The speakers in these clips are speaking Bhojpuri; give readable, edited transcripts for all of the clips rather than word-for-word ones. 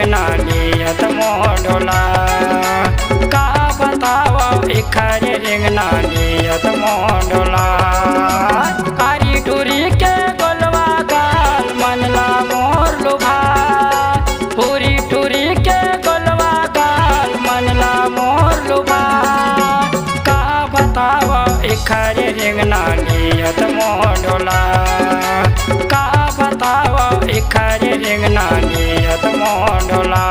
रेंगना नियत मोडोला। का बतावा इखर रेंगना नियत मोडोला। कारी टूरी के गोलवा गाल मनला मोर लुभा। पूरी टूरी के गोलवा गाल मनला मोर लुभा। का बतावा इखर रेंगना नियत मोडोला। का बतावा इखर रेंगना नियत मोडोला।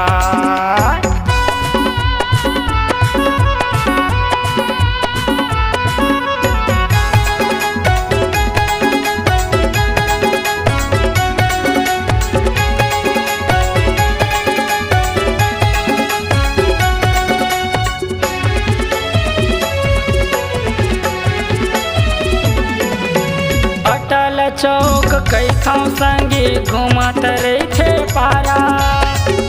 अटल चौक कैथों संगी घूमत रही पारा।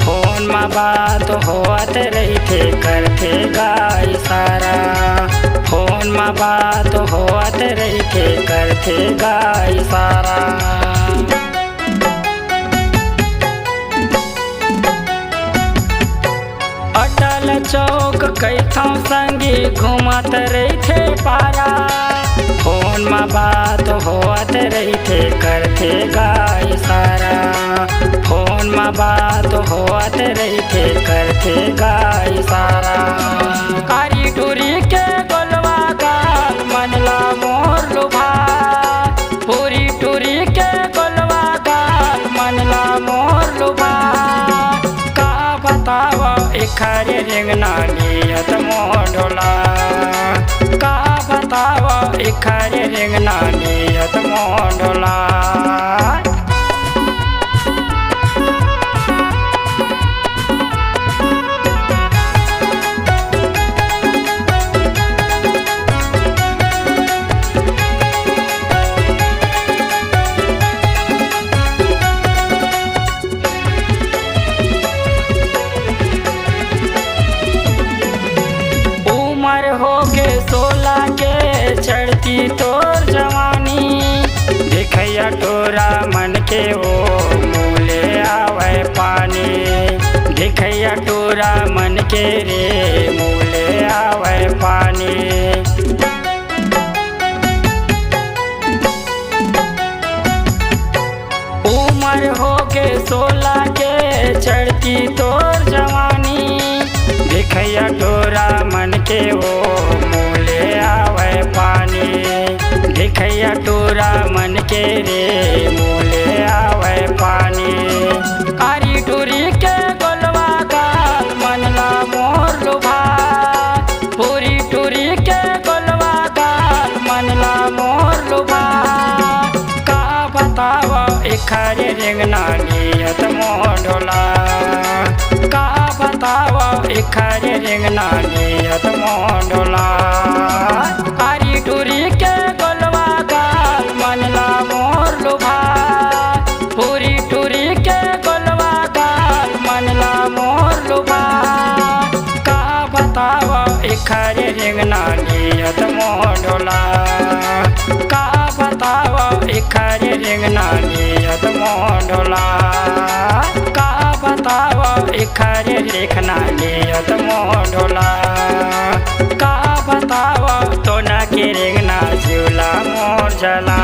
फोन में बात होत रही करते गाय सारा। फोन में बात होत रही करते गाय सारा। अटल चौक कैथों संगी घूमत रही पारा। फोन में बात होत रही करते गाय सारा। फोन में बात होत रही करते गाय सारा। कारी टूरी के गोलवा गाल मनला मोर लुभा। पूरी टूरी के गोलवा गाल मनला मोर लुभा। का बतावा इखर रेंगना नियत मोडोला। का बतावा इखर रेंगना नियत मोडोला। उमर हो के 16 के चढ़ती तोर जवानी। देखैया टोरा मन के वो मूले आवे पानी। देखैया टोरा मन के रे मूले आवे पानी। उमर हो के 16 के चढ़ती तोर जवानी। देखैया टोरा मन के वो मूले आवे पानी। देखैया टोरा मन के रे मूले आवे पानी। कारी टूरी के गोलवा गाल मनला मोर लुभा। पूरी टूरी के गोलवा गाल मनला मोर लुभा। का बतावा इखर रेंगना नियत मोडोला। का बतावा इखर रेंगना नियत मोडोला। कारी टूरी के गोलवा गाल मनला मोर लुभा। पूरी टूरी के गोलवा गाल मनला मोर लुभा। का बतावा इखर रेंगना नियत मोडोला। का बतावा इखर रेंगना नियत मोडोला। का बतावा इखर रेंगना नियत मोडोला। का बतावा तो ना के रेंगना झूला मोर जला।